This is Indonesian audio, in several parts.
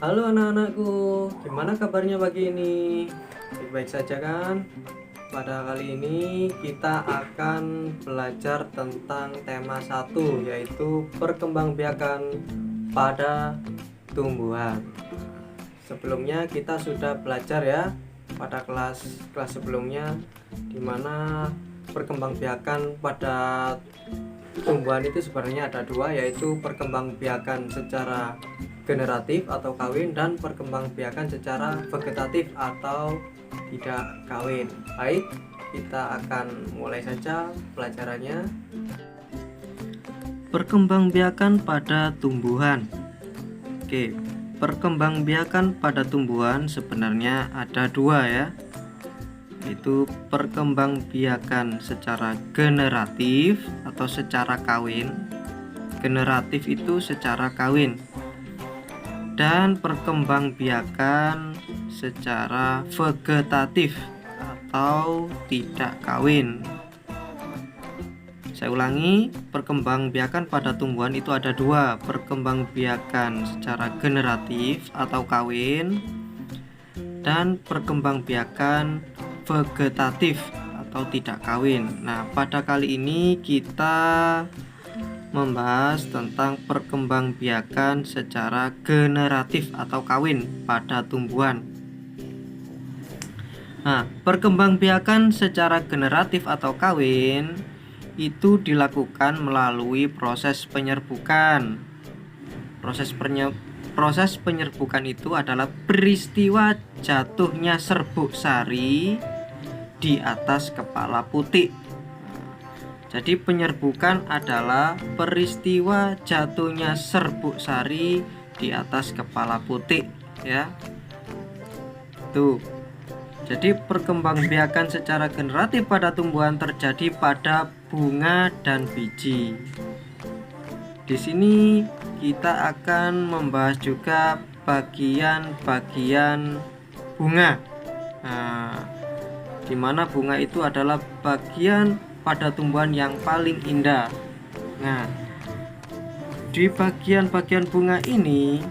Halo anak-anakku, gimana kabarnya pagi ini? Baik-baik saja kan? Pada kali ini kita akan belajar tentang tema 1, yaitu perkembangbiakan pada tumbuhan. Sebelumnya kita sudah belajar ya pada kelas sebelumnya, dimana perkembangbiakan pada tumbuhan itu sebenarnya ada dua, yaitu perkembangbiakan secara generatif atau kawin dan perkembangbiakan secara vegetatif atau tidak kawin. Baik, kita akan mulai saja pelajarannya. Perkembangbiakan pada tumbuhan. Oke, perkembangbiakan pada tumbuhan sebenarnya ada dua ya, yaitu perkembangbiakan secara generatif atau secara kawin. Generatif itu secara kawin. Dan perkembangbiakan secara vegetatif atau tidak kawin. Saya ulangi, perkembangbiakan pada tumbuhan itu ada dua, perkembangbiakan secara generatif atau kawin dan perkembangbiakan vegetatif atau tidak kawin. Nah, pada kali ini kita membahas tentang perkembangbiakan secara generatif atau kawin pada tumbuhan. Nah, perkembangbiakan secara generatif atau kawin itu dilakukan melalui proses penyerbukan. Proses penyerbukan itu adalah peristiwa jatuhnya serbuk sari di atas kepala putik. Jadi penyerbukan adalah peristiwa jatuhnya serbuk sari di atas kepala putik ya. Tuh. Jadi perkembangbiakan secara generatif pada tumbuhan terjadi pada bunga dan biji. Di sini kita akan membahas juga bagian-bagian bunga. Nah, di mana bunga itu adalah bagian pada tumbuhan yang paling indah. Nah, di bagian-bagian bunga ini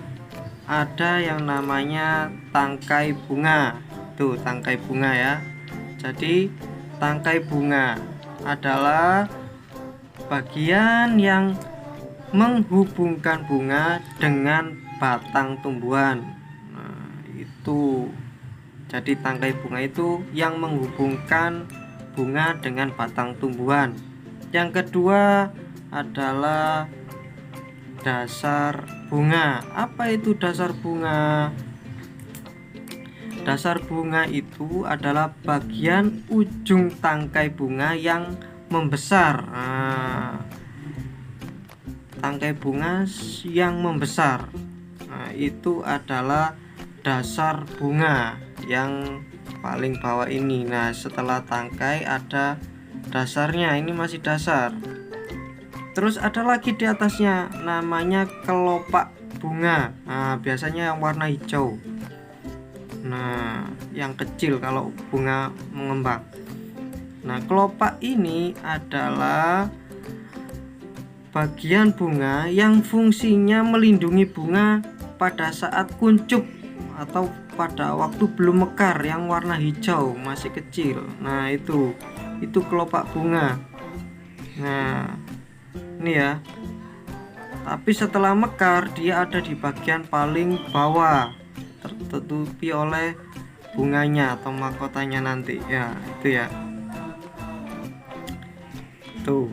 ada yang namanya tangkai bunga. Tuh, tangkai bunga ya. Jadi, tangkai bunga adalah bagian yang menghubungkan bunga dengan batang tumbuhan. Nah, itu. Jadi, tangkai bunga itu yang menghubungkan bunga dengan batang tumbuhan. Yang kedua adalah dasar bunga. Apa itu dasar bunga? Dasar bunga itu adalah bagian ujung tangkai bunga yang membesar. Nah, tangkai bunga yang membesar, nah, itu adalah dasar bunga yang paling bawah ini. Nah, setelah tangkai ada dasarnya, ini masih dasar. Terus ada lagi di atasnya, namanya kelopak bunga. Nah, biasanya yang warna hijau. Nah, yang kecil kalau bunga mengembang. Nah, kelopak ini adalah bagian bunga yang fungsinya melindungi bunga pada saat kuncup atau pada waktu belum mekar, yang warna hijau masih kecil. Nah, itu kelopak bunga. Nah, ini ya. Tapi setelah mekar dia ada di bagian paling bawah, tertutupi oleh bunganya atau mahkotanya nanti ya, itu ya. Tuh.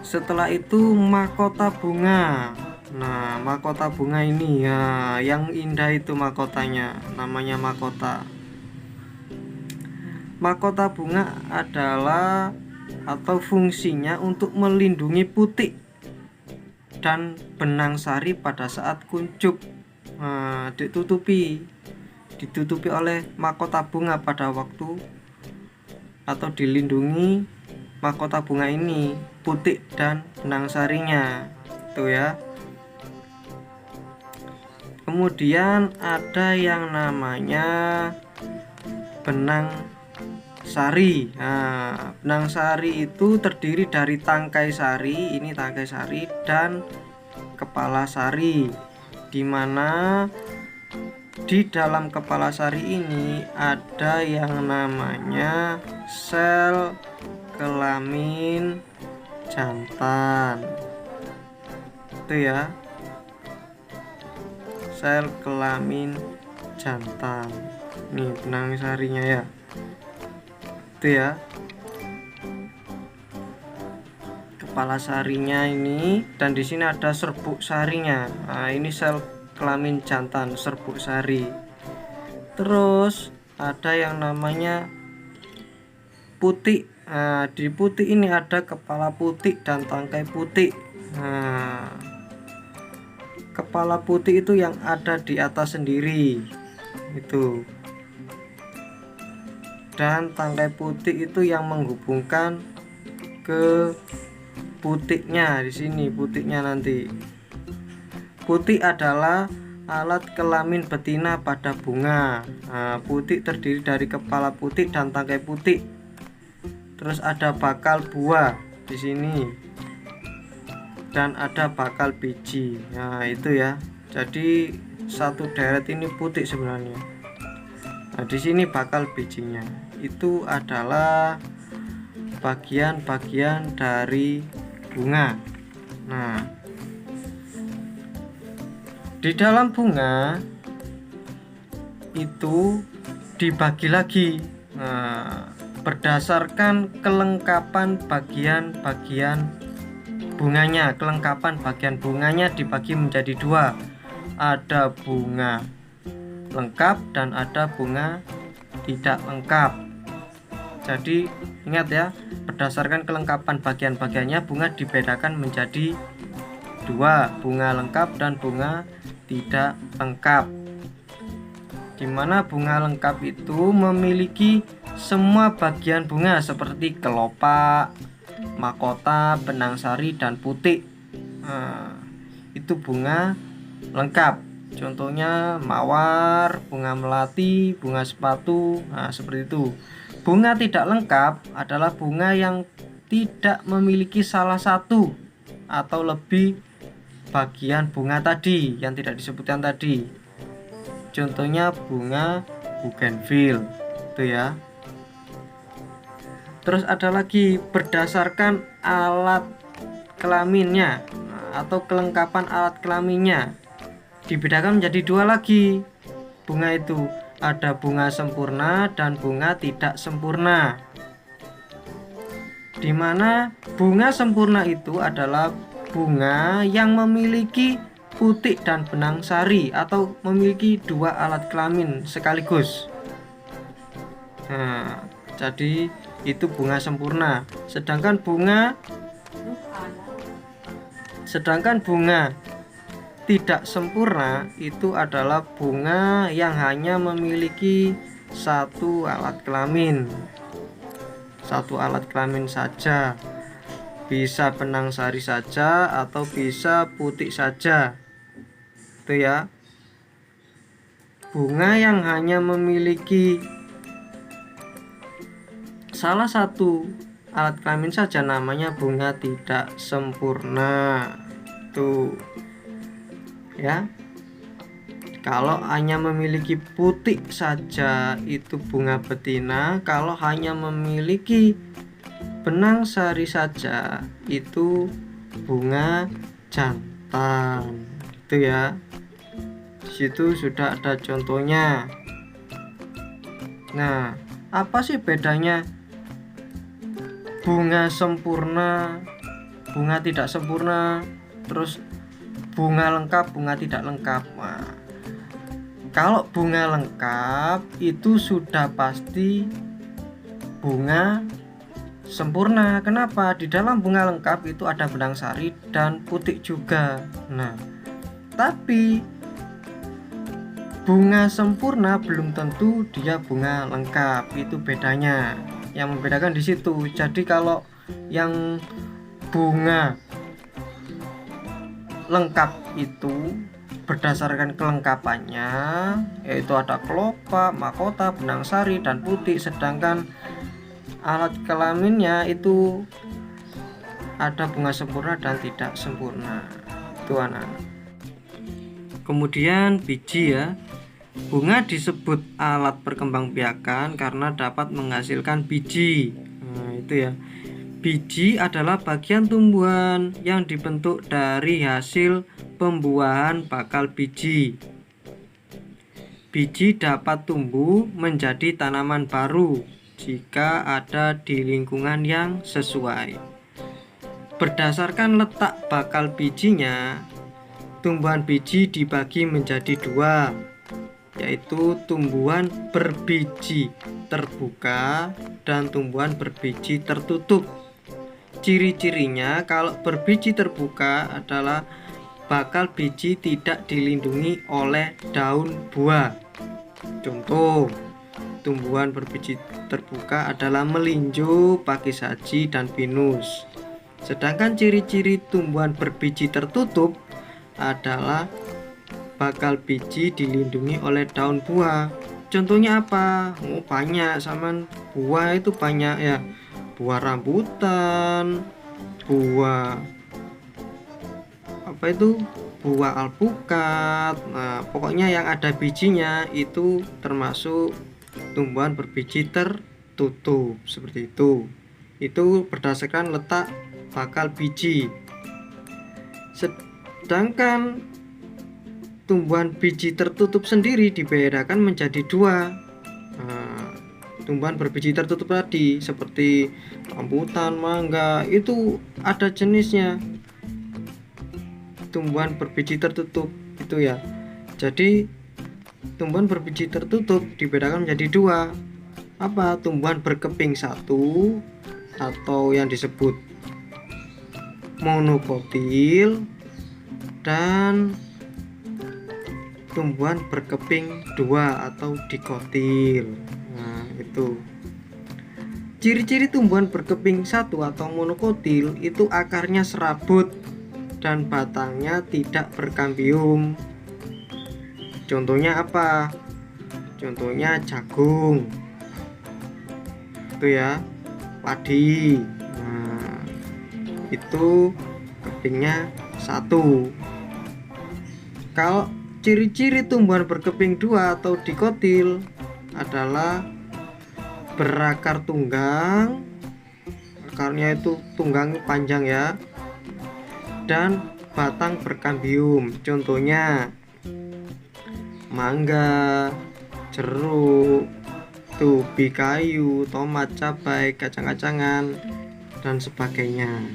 Setelah itu mahkota bunga. Nah, mahkota bunga ini ya, yang indah itu mahkotanya, namanya mahkota. Mahkota bunga adalah atau fungsinya untuk melindungi putik dan benang sari pada saat kuncup. Nah, ditutupi oleh mahkota bunga pada waktu, atau dilindungi mahkota bunga ini, putik dan benang sarinya. Itu ya. Kemudian ada yang namanya benang sari. Nah, benang sari itu terdiri dari tangkai sari, ini tangkai sari, dan kepala sari. dimana di dalam kepala sari ini ada yang namanya sel kelamin jantan. Itu ya, sel kelamin jantan. Nih benang sarinya ya. Itu ya. Kepala sarinya ini, dan di sini ada serbuk sarinya. Nah, ini sel kelamin jantan, serbuk sari. Terus ada yang namanya putik. Nah, di putik ini ada kepala putik dan tangkai putik. Nah, kepala putik itu yang ada di atas sendiri itu, dan tangkai putik itu yang menghubungkan ke putiknya. Di sini putiknya nanti. Putik adalah alat kelamin betina pada bunga. Nah, putik terdiri dari kepala putik dan tangkai putik. Terus ada bakal buah di sini. Dan ada bakal biji. Nah, itu ya. Jadi satu deret ini putik sebenarnya. Nah, di sini bakal bijinya. Itu adalah bagian-bagian dari bunga. Nah, di dalam bunga itu dibagi lagi, berdasarkan kelengkapan bagian-bagian bunganya. Kelengkapan bagian bunganya dibagi menjadi dua, ada bunga lengkap dan ada bunga tidak lengkap. Jadi ingat ya, berdasarkan kelengkapan bagian-bagiannya bunga dibedakan menjadi dua, bunga lengkap dan bunga tidak lengkap. Dimana bunga lengkap itu memiliki semua bagian bunga seperti kelopak, mahkota, benang sari, dan putik. Nah, itu bunga lengkap. Contohnya mawar, bunga melati, bunga sepatu. Nah, seperti itu. Bunga tidak lengkap adalah bunga yang tidak memiliki salah satu atau lebih bagian bunga tadi yang tidak disebutkan tadi. Contohnya bunga bougainville, itu ya. Terus ada lagi berdasarkan alat kelaminnya atau kelengkapan alat kelaminnya, dibedakan menjadi dua lagi bunga itu. Ada bunga sempurna dan bunga tidak sempurna. Dimana bunga sempurna itu adalah bunga yang memiliki putik dan benang sari atau memiliki dua alat kelamin sekaligus. Nah, jadi itu bunga sempurna. Sedangkan bunga tidak sempurna itu adalah bunga yang hanya memiliki satu alat kelamin. Satu alat kelamin saja. Bisa benang sari saja atau bisa putik saja. Itu ya. Bunga yang hanya memiliki salah satu alat kelamin saja namanya bunga tidak sempurna. Tuh ya. Kalau hanya memiliki putik saja itu bunga betina. Kalau hanya memiliki benang sari saja itu bunga jantan. Itu ya. Di situ sudah ada contohnya. Nah, apa sih bedanya bunga sempurna, bunga tidak sempurna, terus bunga lengkap, bunga tidak lengkap? Nah, kalau bunga lengkap itu sudah pasti bunga sempurna. Kenapa? Di dalam bunga lengkap itu ada benang sari dan putik juga. Nah, tapi bunga sempurna belum tentu dia bunga lengkap. Itu bedanya. Yang membedakan di situ. Jadi kalau yang bunga lengkap itu berdasarkan kelengkapannya, yaitu ada kelopak, mahkota, benang sari, dan putik. Sedangkan alat kelaminnya itu ada bunga sempurna dan tidak sempurna. Itu anak-anak. Kemudian biji ya. Bunga disebut alat perkembangbiakan karena dapat menghasilkan biji. Nah, itu ya. Biji adalah bagian tumbuhan yang dibentuk dari hasil pembuahan bakal biji. Biji dapat tumbuh menjadi tanaman baru jika ada di lingkungan yang sesuai. Berdasarkan letak bakal bijinya, tumbuhan biji dibagi menjadi dua, yaitu tumbuhan berbiji terbuka dan tumbuhan berbiji tertutup. Ciri-cirinya kalau berbiji terbuka adalah bakal biji tidak dilindungi oleh daun buah. Contoh, tumbuhan berbiji terbuka adalah melinjo, pakis haji, dan pinus. Sedangkan ciri-ciri tumbuhan berbiji tertutup adalah bakal biji dilindungi oleh daun buah. Contohnya apa? Oh, banyak, sama buah itu banyak ya. Buah rambutan, buah apa itu? Buah alpukat. Nah, pokoknya yang ada bijinya itu termasuk tumbuhan berbiji tertutup, seperti itu. Itu berdasarkan letak bakal biji. Sedangkan tumbuhan biji tertutup sendiri dibedakan menjadi dua. Nah, tumbuhan berbiji tertutup tadi seperti rambutan, mangga, itu ada jenisnya. Tumbuhan berbiji tertutup itu ya. Jadi tumbuhan berbiji tertutup dibedakan menjadi dua. Apa? Tumbuhan berkeping satu atau yang disebut monokotil, dan tumbuhan berkeping dua atau dikotil. Nah, itu ciri-ciri tumbuhan berkeping satu atau monokotil itu akarnya serabut dan batangnya tidak berkambium. Contohnya apa? Contohnya jagung, itu ya, padi. Nah, itu kepingnya satu. Kalau ciri-ciri tumbuhan berkeping dua atau dikotil adalah berakar tunggang, akarnya itu tunggang panjang ya, dan batang berkambium. Contohnya mangga, jeruk, ubi kayu, tomat, cabai, kacang-kacangan, dan sebagainya.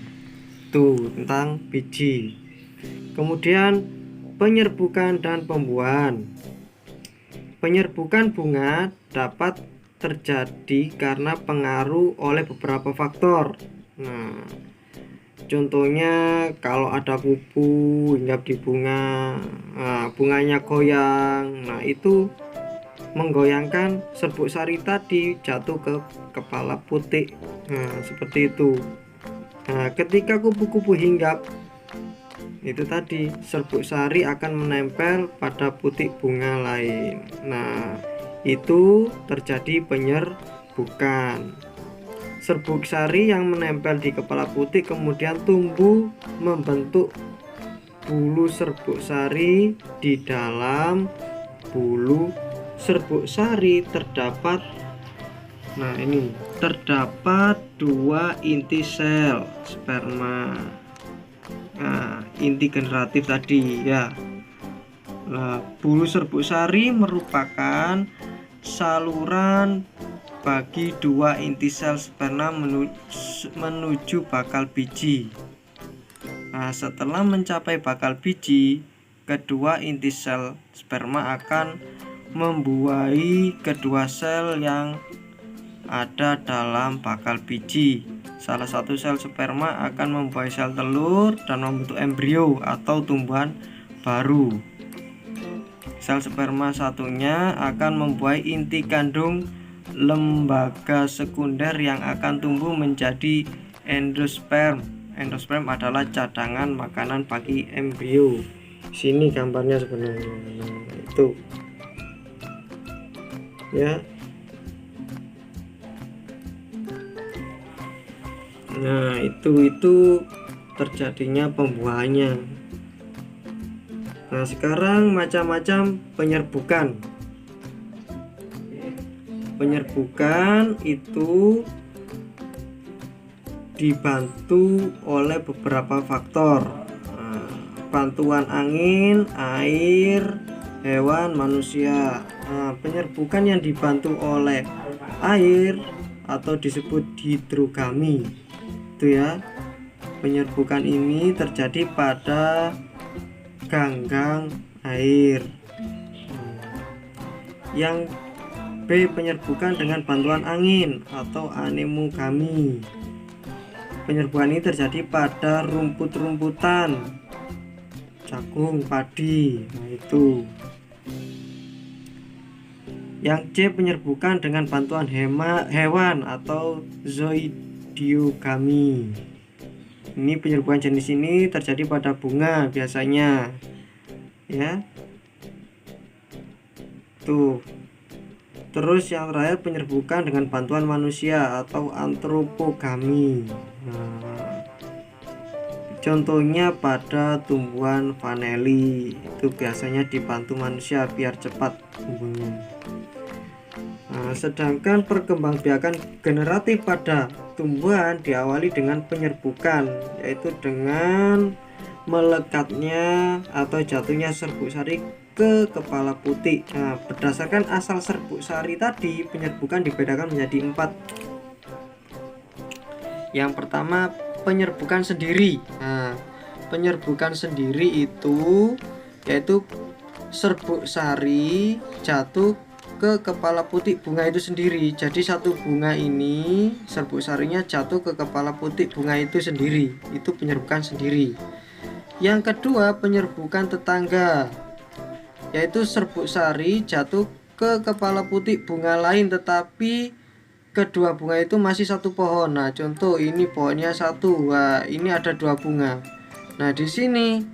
Itu tentang biji. Kemudian penyerbukan dan pembuahan. Penyerbukan bunga dapat terjadi karena pengaruh oleh beberapa faktor. Nah, contohnya kalau ada pupu hinggap di bunga, bunganya goyang, nah itu menggoyangkan serbuk sari tadi jatuh ke kepala putik. Nah, seperti itu. Nah, ketika kupu-kupu hinggap, itu tadi serbuk sari akan menempel pada putik bunga lain. Nah, itu terjadi penyerbukan. Serbuk sari yang menempel di kepala putik kemudian tumbuh membentuk bulu serbuk sari. Di dalam bulu serbuk sari terdapat, nah ini, terdapat dua inti sel sperma. Nah, inti generatif tadi ya. Nah, bulu serbuk sari merupakan saluran bagi dua inti sel sperma menuju bakal biji. Nah, setelah mencapai bakal biji, kedua inti sel sperma akan membuahi kedua sel yang ada dalam bakal biji. Salah satu sel sperma akan membuahi sel telur dan membentuk embrio atau tumbuhan baru. Sel sperma satunya akan membuahi inti kandung lembaga sekunder yang akan tumbuh menjadi endosperm. Endosperm adalah cadangan makanan bagi embrio. Sini gambarnya sebenarnya. Itu ya. Nah, itu terjadinya pembuahannya. Nah, sekarang macam-macam penyerbukan. Penyerbukan itu dibantu oleh beberapa faktor. Nah, bantuan angin, air, hewan, manusia. Nah, penyerbukan yang dibantu oleh air atau disebut hidrogami itu ya. Penyerbukan ini terjadi pada ganggang air. Yang B, penyerbukan dengan bantuan angin atau anemogami. Penyerbukan ini terjadi pada rumput-rumputan, jagung, padi. Nah, itu. Yang C, penyerbukan dengan bantuan hewan atau zoidiogami. Ini penyerbukan jenis ini terjadi pada bunga biasanya, ya. Tuh. Terus yang terakhir penyerbukan dengan bantuan manusia atau antropogami. Nah, contohnya pada tumbuhan vaneli, itu biasanya dibantu manusia biar cepat tumbuhnya. Nah, sedangkan perkembangbiakan generatif pada tumbuhan diawali dengan penyerbukan, yaitu dengan melekatnya atau jatuhnya serbuk sari ke kepala putih. Nah, berdasarkan asal serbuk sari tadi, penyerbukan dibedakan menjadi 4. Yang pertama, penyerbukan sendiri. Nah, penyerbukan sendiri itu yaitu serbuk sari jatuh ke kepala putih bunga itu sendiri. Jadi satu bunga ini serbuk sarinya jatuh ke kepala putih bunga itu sendiri. Itu penyerbukan sendiri. Yang kedua, penyerbukan tetangga, yaitu serbuk sari jatuh ke kepala putih bunga lain tetapi kedua bunga itu masih satu pohon. Nah, contoh ini pohonnya satu. Wah, ini ada 2 bunga. Nah, di sini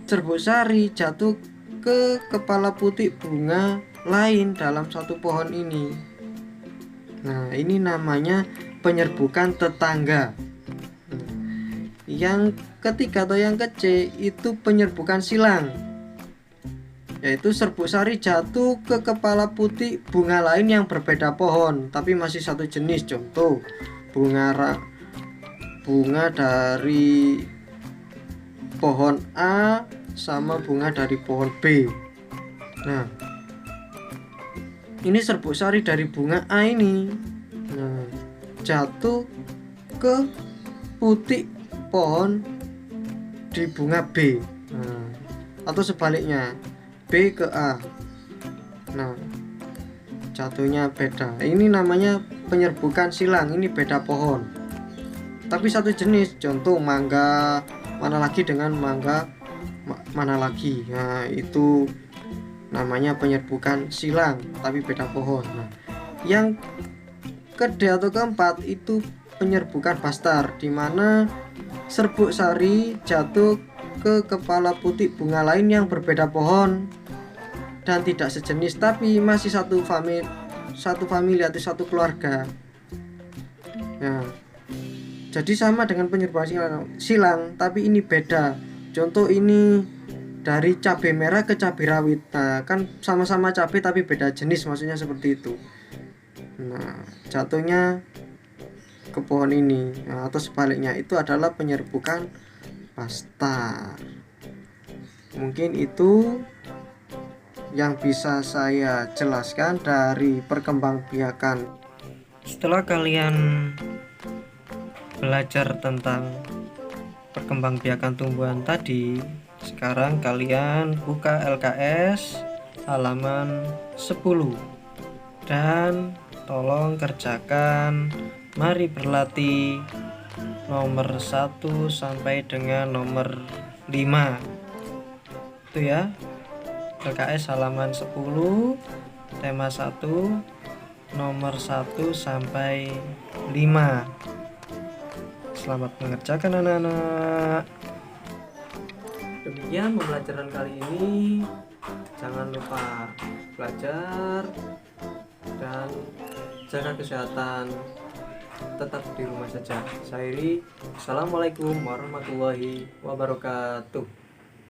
serbuk sari jatuh ke kepala putih bunga lain dalam satu pohon ini. Nah, ini namanya penyerbukan tetangga. Yang ketiga atau yang ke-C itu penyerbukan silang, yaitu serbuk sari jatuh ke kepala putih bunga lain yang berbeda pohon tapi masih satu jenis. Contoh bunga dari pohon A sama bunga dari pohon B. Nah, ini serbuk sari dari bunga A ini, nah, jatuh ke putih pohon di bunga B. Nah, atau sebaliknya, B ke A. Nah, jatuhnya beda. Ini namanya penyerbukan silang. Ini beda pohon tapi satu jenis. Contoh mangga mana lagi dengan mangga mana lagi. Nah, itu namanya penyerbukan silang tapi beda pohon. Nah, yang kedua atau keempat itu penyerbukan bastar, di mana serbuk sari jatuh ke kepala putih bunga lain yang berbeda pohon dan tidak sejenis tapi masih satu famili atau satu keluarga. Nah, jadi sama dengan penyerbukan silang tapi ini beda. Contoh ini dari cabai merah ke cabai rawit. Nah, kan sama-sama cabai tapi beda jenis, maksudnya seperti itu. Nah, jatuhnya ke pohon ini. Nah, atau sebaliknya, itu adalah penyerbukan bastar. Mungkin itu yang bisa saya jelaskan dari perkembangbiakan. Setelah kalian belajar tentang perkembangbiakan tumbuhan tadi, sekarang kalian buka LKS halaman 10 dan tolong kerjakan mari berlatih nomor 1 sampai dengan nomor 5. Itu ya. LKS halaman 10 tema 1 nomor 1 sampai 5. Selamat mengerjakan anak-anak. Demikian pembelajaran kali ini. Jangan lupa belajar dan jaga kesehatan. Tetap di rumah saja. Saya Iri. Assalamualaikum warahmatullahi wabarakatuh.